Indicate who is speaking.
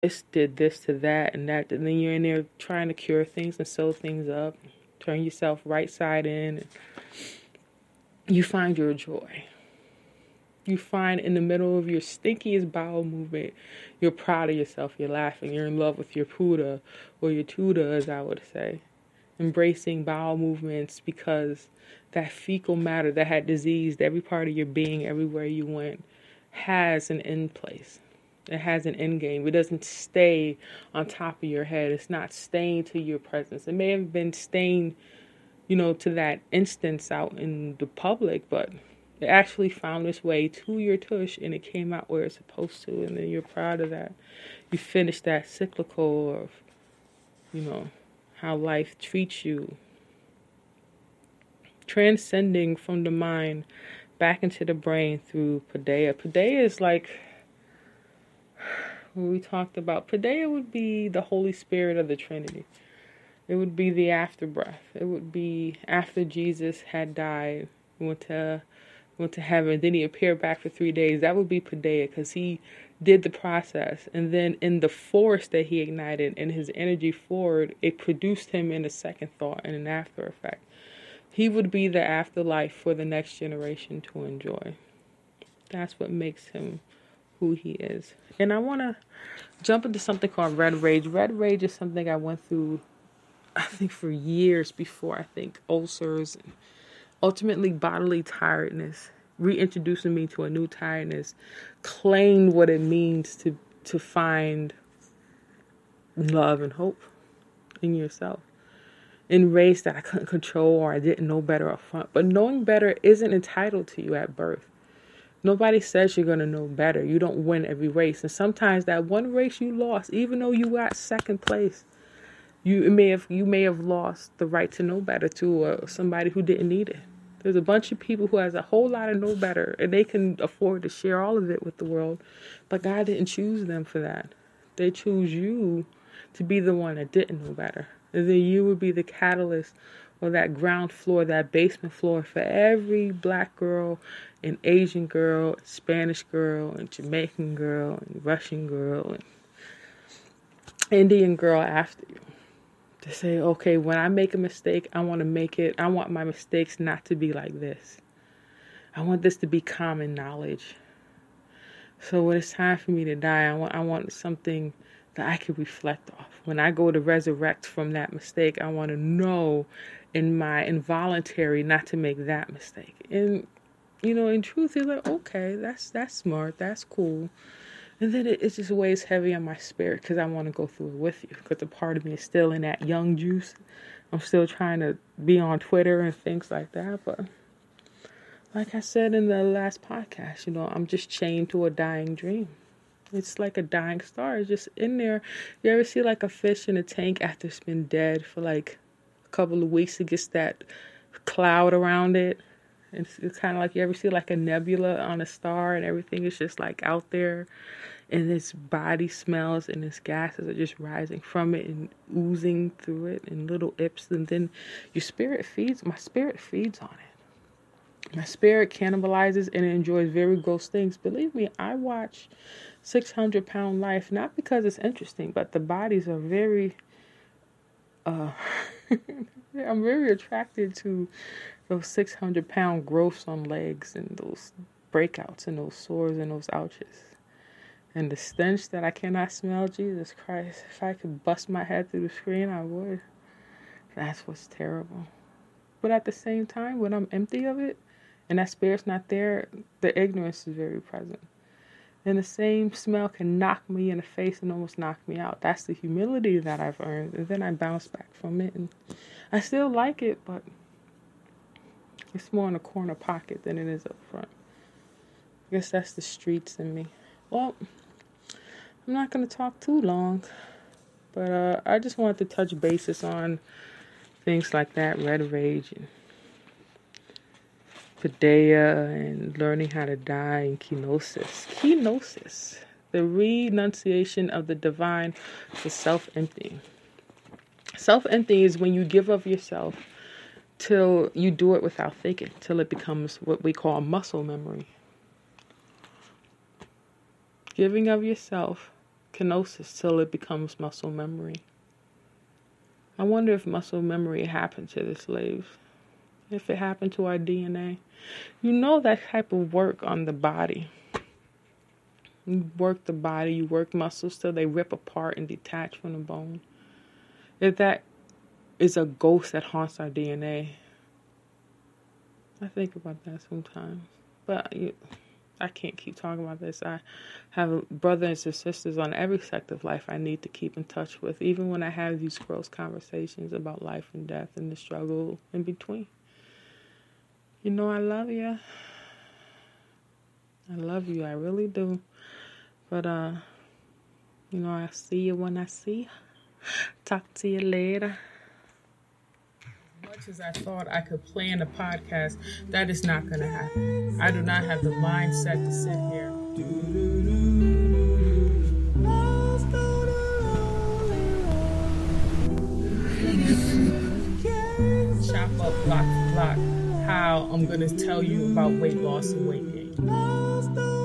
Speaker 1: this did this to that and that, and then you're in there trying to cure things and sew things up, turn yourself right side in, and you find your joy. You find in the middle of your stinkiest bowel movement, you're proud of yourself, you're laughing, you're in love with your puda, or your tuda, as I would say. Embracing bowel movements because that fecal matter that had diseased every part of your being, everywhere you went, has an end place. It has an end game. It doesn't stay on top of your head. It's not staying to your presence. It may have been staying, to that instance out in the public, but it actually found its way to your tush and it came out where it's supposed to, and then you're proud of that. You finished that cyclical of, how life treats you. Transcending from the mind back into the brain through Paidea. Paidea is like what we talked about. Paidea would be the Holy Spirit of the Trinity. It would be the after breath. It would be after Jesus had died, went to heaven, then he appeared back for 3 days. That would be Paidea, because he did the process, and then in the force that he ignited and his energy forward, it produced him in a second thought and an after effect. He would be the afterlife for the next generation to enjoy. That's what makes him who he is. And I want to jump into something called red rage. Red rage is something I went through, I think, for years before, ulcers and ultimately bodily tiredness, reintroducing me to a new tiredness, claimed what it means to find love and hope in yourself. Enraged that I couldn't control or I didn't know better up front. But knowing better isn't entitled to you at birth. Nobody says you're going to know better. You don't win every race. And sometimes that one race you lost, even though you got second place, you may have lost the right to know better to somebody who didn't need it. There's a bunch of people who has a whole lot of know better, and they can afford to share all of it with the world. But God didn't choose them for that. They choose you to be the one that didn't know better. And then you would be the catalyst, or that ground floor, that basement floor for every black girl and Asian girl, and Spanish girl, and Jamaican girl, and Russian girl, and Indian girl after you. To say, okay, when I make a mistake, I want my mistakes not to be like this. I want this to be common knowledge. So when it's time for me to die, I want something that I can reflect off. When I go to resurrect from that mistake, I want to know in my involuntary not to make that mistake. And, in truth, you're like, okay, that's smart, that's cool. And then it just weighs heavy on my spirit because I want to go through it with you. Because a part of me is still in that young juice. I'm still trying to be on Twitter and things like that. But like I said in the last podcast, I'm just chained to a dying dream. It's like a dying star. It's just in there. You ever see like a fish in a tank after it's been dead for like a couple of weeks? It gets that cloud around it. It's kind of like you ever see like a nebula on a star and everything is just like out there, and its body smells and its gases are just rising from it and oozing through it in little ips, and then my spirit feeds on it. My spirit cannibalizes and enjoys very gross things. Believe me, I watch 600-Pound Life not because it's interesting, but the bodies are very I'm very attracted to those 600-pound growths on legs and those breakouts and those sores and those ouches. And the stench that I cannot smell, Jesus Christ. If I could bust my head through the screen, I would. That's what's terrible. But at the same time, when I'm empty of it, and that spirit's not there, the ignorance is very present. And the same smell can knock me in the face and almost knock me out. That's the humility that I've earned. And then I bounce back from it. And I still like it, but it's more in a corner pocket than it is up front. I guess that's the streets in me. Well, I'm not going to talk too long. But I just wanted to touch bases on things like that, red rage and Paidea and learning how to die and kenosis. Kenosis, the renunciation of the divine to self-emptying. Self-emptying is when you give of yourself till you do it without thinking, till it becomes what we call muscle memory. Giving of yourself kenosis till it becomes muscle memory. I wonder if muscle memory happened to the slaves. If it happened to our DNA. You know that type of work on the body. You work the body, you work muscles till they rip apart and detach from the bone. If that is a ghost that haunts our DNA. I think about that sometimes. But I can't keep talking about this. I have brothers and sisters on every sector of life I need to keep in touch with, even when I have these gross conversations about life and death and the struggle in between. You know I love you. I love you. I really do. But, I'll see you when I see you. Talk to you later. As much as I thought I could plan a podcast, that is not going to happen. I do not have the mindset to sit here. Chop up block for block how I'm going to tell you about weight loss and weight gain.